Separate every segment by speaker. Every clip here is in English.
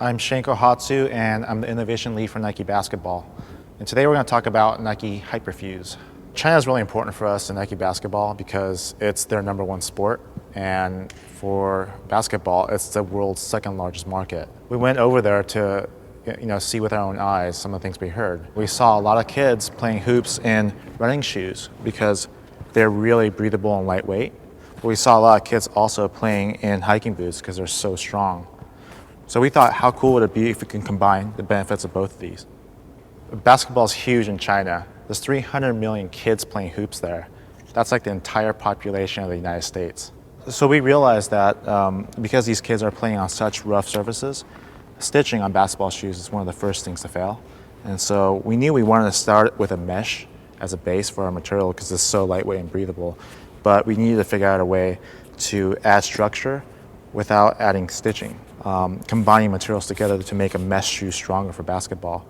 Speaker 1: I'm Shanko Hatsu, and I'm the innovation lead for Nike Basketball. And today we're going to talk about Nike HYPERFUSE. China is really important for us in Nike Basketball because it's their #1 sport, and for basketball, it's the world's second largest market. We went over there to see with our own eyes some of the things we heard. We saw a lot of kids playing hoops in running shoes because they're really breathable and lightweight. But we saw a lot of kids also playing in hiking boots because they're so strong. So we thought, how cool would it be if we can combine the benefits of both of these? Basketball is huge in China. There's 300 million kids playing hoops there. That's like the entire population of the United States. So we realized that because these kids are playing on such rough surfaces, stitching on basketball shoes is one of the first things to fail. And so we knew we wanted to start with a mesh as a base for our material because it's so lightweight and breathable. But we needed to figure out a way to add structure without adding stitching. Combining materials together to make a mesh shoe stronger for basketball.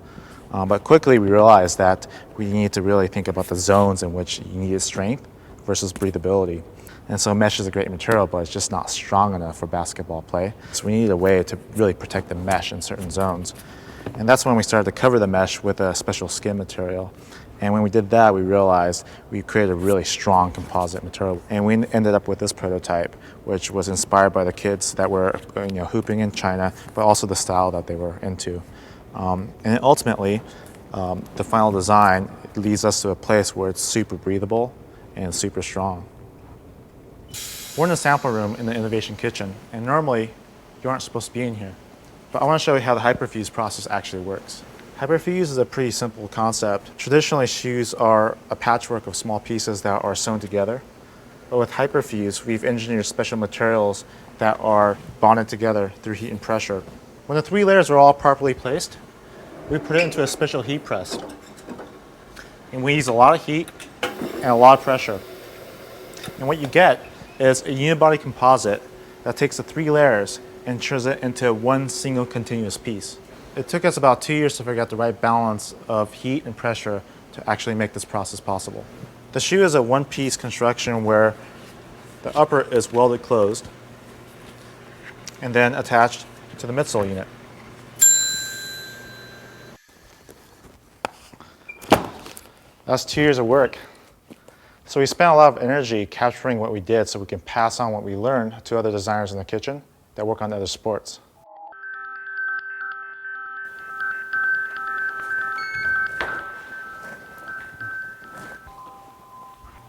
Speaker 1: But quickly we realized that we need to really think about the zones in which you needed strength versus breathability. And so mesh is a great material, but it's just not strong enough for basketball play. So we needed a way to really protect the mesh in certain zones. And that's when we started to cover the mesh with a special skin material. And when we did that, we realized we created a really strong composite material. And we ended up with this prototype, which was inspired by the kids that were hooping in China, but also the style that they were into. And ultimately, the final design leads us to a place where it's super breathable and super strong. We're in the sample room in the innovation kitchen, and normally you aren't supposed to be in here. But I want to show you how the HYPERFUSE process actually works. HYPERFUSE is a pretty simple concept. Traditionally, shoes are a patchwork of small pieces that are sewn together. But with HYPERFUSE, we've engineered special materials that are bonded together through heat and pressure. When the 3 layers are all properly placed, we put it into a special heat press. And we use a lot of heat and a lot of pressure. And what you get is a unibody composite that takes the 3 layers and turns it into one single continuous piece. It took us about 2 years to figure out the right balance of heat and pressure to actually make this process possible. The shoe is a one-piece construction where the upper is welded closed and then attached to the midsole unit. That's 2 years of work. So we spent a lot of energy capturing what we did so we can pass on what we learned to other designers in the kitchen that work on other sports.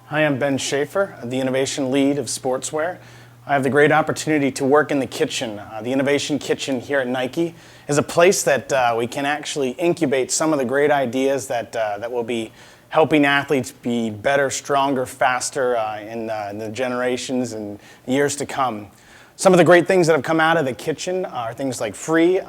Speaker 2: Hi, I'm Ben Schaefer, the Innovation Lead of Sportswear. I have the great opportunity to work in the kitchen. The Innovation Kitchen here at Nike is a place that we can actually incubate some of the great ideas that will be helping athletes be better, stronger, faster in the generations and years to come. Some of the great things that have come out of the kitchen are things like free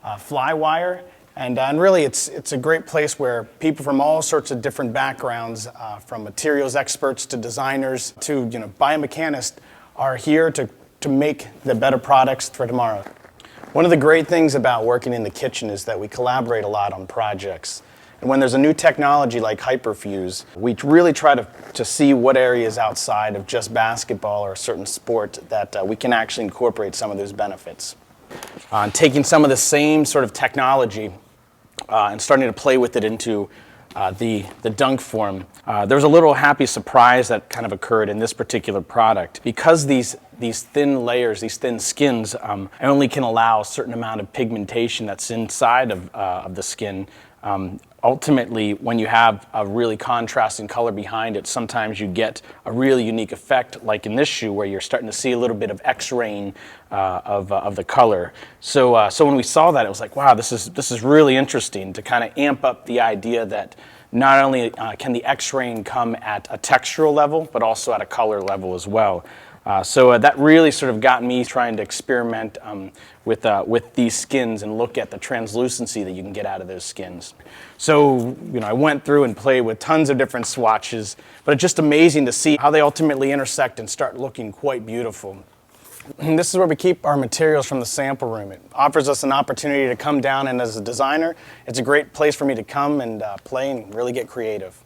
Speaker 2: Flywire. And really, it's a great place where people from all sorts of different backgrounds, from materials experts to designers to biomechanists, are here to make the better products for tomorrow. One of the great things about working in the kitchen is that we collaborate a lot on projects. And when there's a new technology like HYPERFUSE, we really try to see what areas outside of just basketball or a certain sport that we can actually incorporate some of those benefits. Taking some of the same sort of technology and starting to play with it into the dunk form. There was a little happy surprise that kind of occurred in this particular product. Because these thin layers, these thin skins, only can allow a certain amount of pigmentation that's inside of the skin. Ultimately, when you have a really contrasting color behind it, sometimes you get a really unique effect, like in this shoe, where you're starting to see a little bit of X-raying of the color. So when we saw that, it was like, wow, this is really interesting to kind of amp up the idea that not only can the X-raying come at a textural level, but also at a color level as well. So that really sort of got me trying to experiment with these skins and look at the translucency that you can get out of those skins. So I went through and played with tons of different swatches, but it's just amazing to see how they ultimately intersect and start looking quite beautiful. And this is where we keep our materials from the sample room. It offers us an opportunity to come down, and as a designer, it's a great place for me to come and play and really get creative.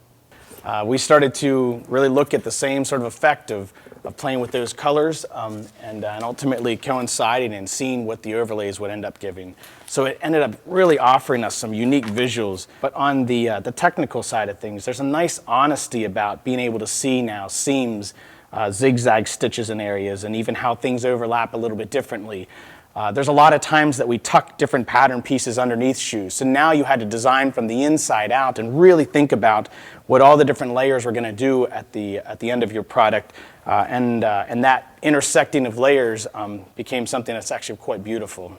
Speaker 2: We started to really look at the same sort of effect of of playing with those colors and ultimately coinciding and seeing what the overlays would end up giving. So it ended up really offering us some unique visuals. But on the technical side of things, there's a nice honesty about being able to see now seams, zigzag stitches in areas, and even how things overlap a little bit differently. There's a lot of times that we tuck different pattern pieces underneath shoes. So now you had to design from the inside out and really think about what all the different layers were going to do at the end of your product. And that intersecting of layers became something that's actually quite beautiful.